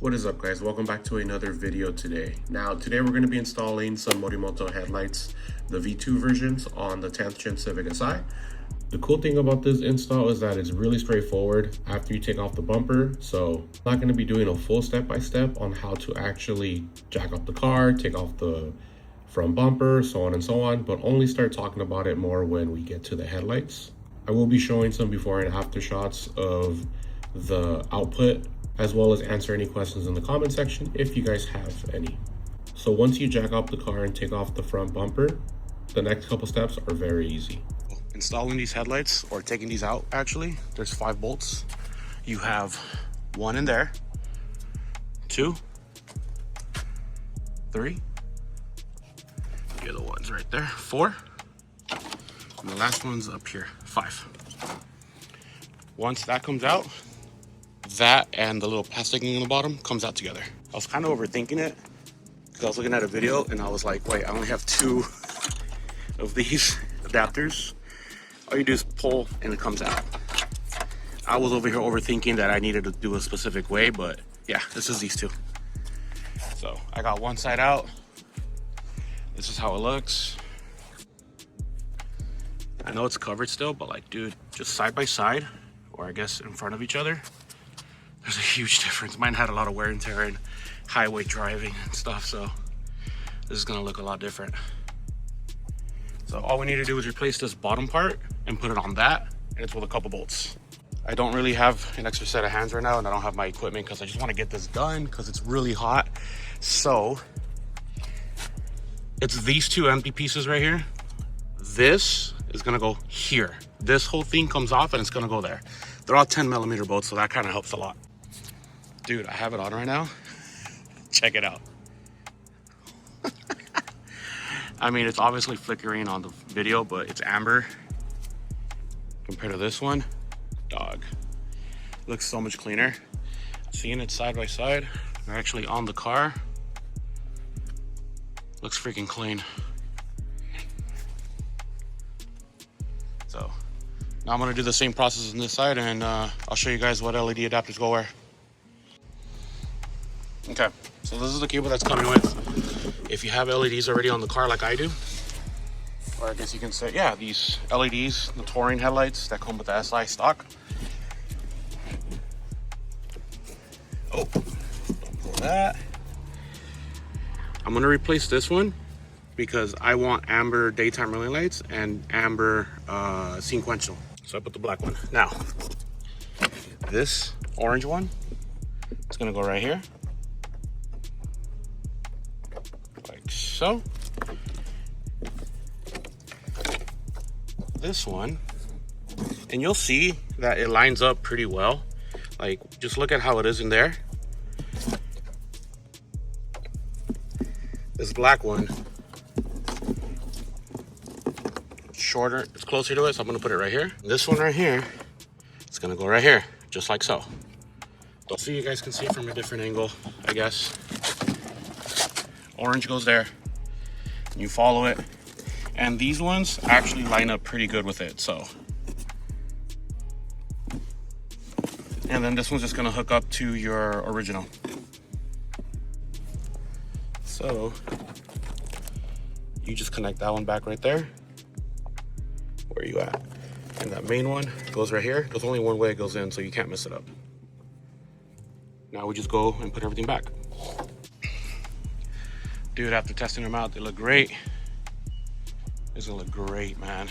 What is up, guys? Welcome back to another video today. Today we're going to be installing some Morimoto headlights, the V2 versions on the 10th gen Civic Si. The cool thing about this install is that it's really straightforward after you take off the bumper. So I'm not going to be doing a full step-by-step on how to actually jack up the car, take off the front bumper, so on and so on, but only start talking about it more when we get to the headlights. I will be showing some before and after shots of the output, as well as answer any questions in the comment section if you guys have any. So once you jack up the car and take off the front bumper, the next couple steps are very easy. Installing these headlights, or taking these out, actually, there's 5 bolts. You have 1 in there, 2, 3, the other one's right there, 4, and the last one's up here, 5. Once that comes out, that and the little plastic thing in the bottom comes out together. I was kind of overthinking it because I was looking at a video and I was like, wait, I only have 2 of these adapters. All you do is pull and it comes out. I was over here overthinking that I needed to do a specific way, but yeah, this is these 2. So I got one side out. This is how it looks. I know it's covered still, but like, dude, just side by side, or I guess in front of each other, there's a huge difference. Mine had a lot of wear and tear and highway driving and stuff, so this is gonna look a lot different. So all we need to do is replace this bottom part and put it on that, and it's with a couple bolts. I don't really have an extra set of hands right now, and I don't have my equipment because I just want to get this done because it's really hot. So it's these 2 empty pieces right here. This is gonna go here. This whole thing comes off and it's gonna go there. They're all 10mm bolts, so that kind of helps a lot. Dude, I have it on right now. Check it out. I mean, it's obviously flickering on the video, but it's amber compared to this one. Dog, looks so much cleaner. Seeing it side by side, they're actually on the car. Looks freaking clean. So now I'm gonna do the same process on this side, and I'll show you guys what LED adapters go where. Okay, so this is the cable that's coming with. If you have LEDs already on the car like I do, or I guess you can say, yeah, these LEDs, the touring headlights that come with the SI stock. Oh, don't pull that. I'm gonna replace this one because I want amber daytime running lights and amber sequential. So I put the black one. Now, this orange one, it's gonna go right here. Like so. This one, and you'll see that it lines up pretty well. Like, just look at how it is in there. This black one, shorter, it's closer to it, so I'm gonna put it right here. This one right here, it's gonna go right here, just like so. So you guys can see it from a different angle, I guess. Orange goes there, you follow it, and these ones actually line up pretty good with it, so. And then this one's just gonna hook up to your original. So you just connect that one back right there. Where are you at? And that main one goes right here. There's only one way it goes in, so you can't mess it up. Now we just go and put everything back. Dude, after testing them out, they look great. It's gonna look great, man.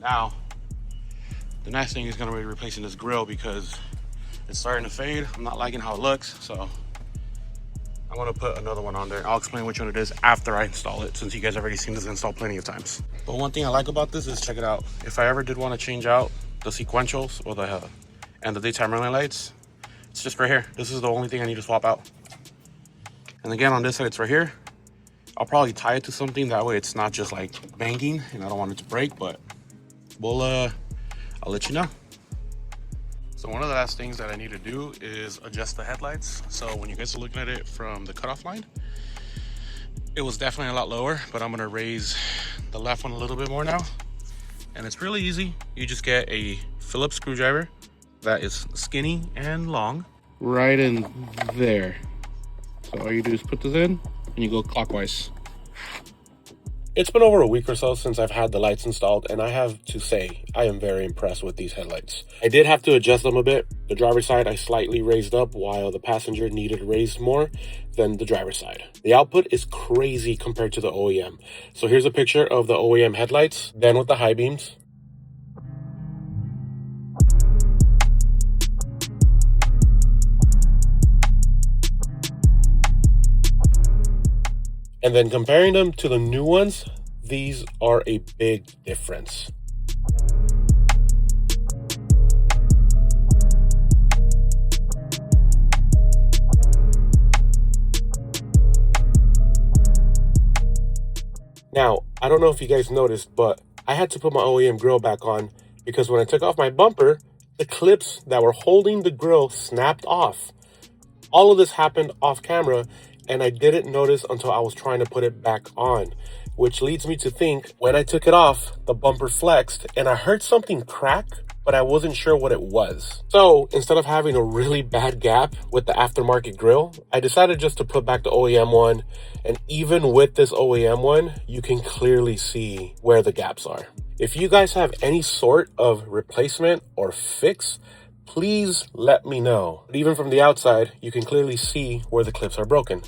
Now, the next thing is gonna be replacing this grill because it's starting to fade. I'm not liking how it looks, so I'm gonna put another one on there. I'll explain which one it is after I install it, since you guys have already seen this install plenty of times. But one thing I like about this is, check it out. If I ever did want to change out the sequentials or the daytime running lights, it's just right here. This is the only thing I need to swap out. And again, on this side, it's right here. I'll probably tie it to something, that way it's not just like banging and I don't want it to break, but I'll let you know. So one of the last things that I need to do is adjust the headlights. So when you guys are looking at it from the cutoff line, it was definitely a lot lower, but I'm gonna raise the left one a little bit more now. And it's really easy. You just get a Phillips screwdriver that is skinny and long, right in there. So all you do is put this in and you go clockwise. It's been over a week or so since I've had the lights installed, and I have to say, I am very impressed with these headlights. I did have to adjust them a bit. The driver's side I slightly raised up, while the passenger needed raised more than the driver's side. The output is crazy compared to the OEM. So here's a picture of the OEM headlights, then with the high beams. And then comparing them to the new ones, these are a big difference. Now, I don't know if you guys noticed, but I had to put my OEM grill back on because when I took off my bumper, the clips that were holding the grill snapped off. All of this happened off camera, and I didn't notice until I was trying to put it back on, which leads me to think when I took it off, the bumper flexed and I heard something crack, but I wasn't sure what it was. So instead of having a really bad gap with the aftermarket grill, I decided just to put back the OEM one. And even with this OEM one, you can clearly see where the gaps are. If you guys have any sort of replacement or fix, please let me know. But even from the outside, you can clearly see where the clips are broken.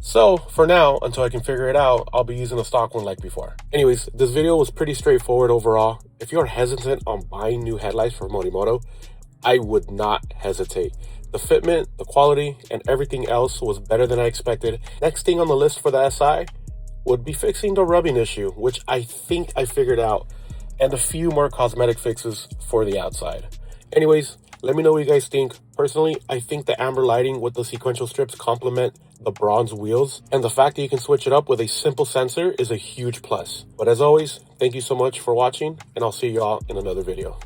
So for now, until I can figure it out, I'll be using a stock one like before. Anyways, this video was pretty straightforward overall. If you're hesitant on buying new headlights from Morimoto, I would not hesitate. The fitment, the quality, and everything else was better than I expected. Next thing on the list for the SI would be fixing the rubbing issue, which I think I figured out, and a few more cosmetic fixes for the outside. Anyways, let me know what you guys think. Personally, I think the amber lighting with the sequential strips complement the bronze wheels, and the fact that you can switch it up with a simple sensor is a huge plus. But as always, thank you so much for watching, and I'll see you all in another video.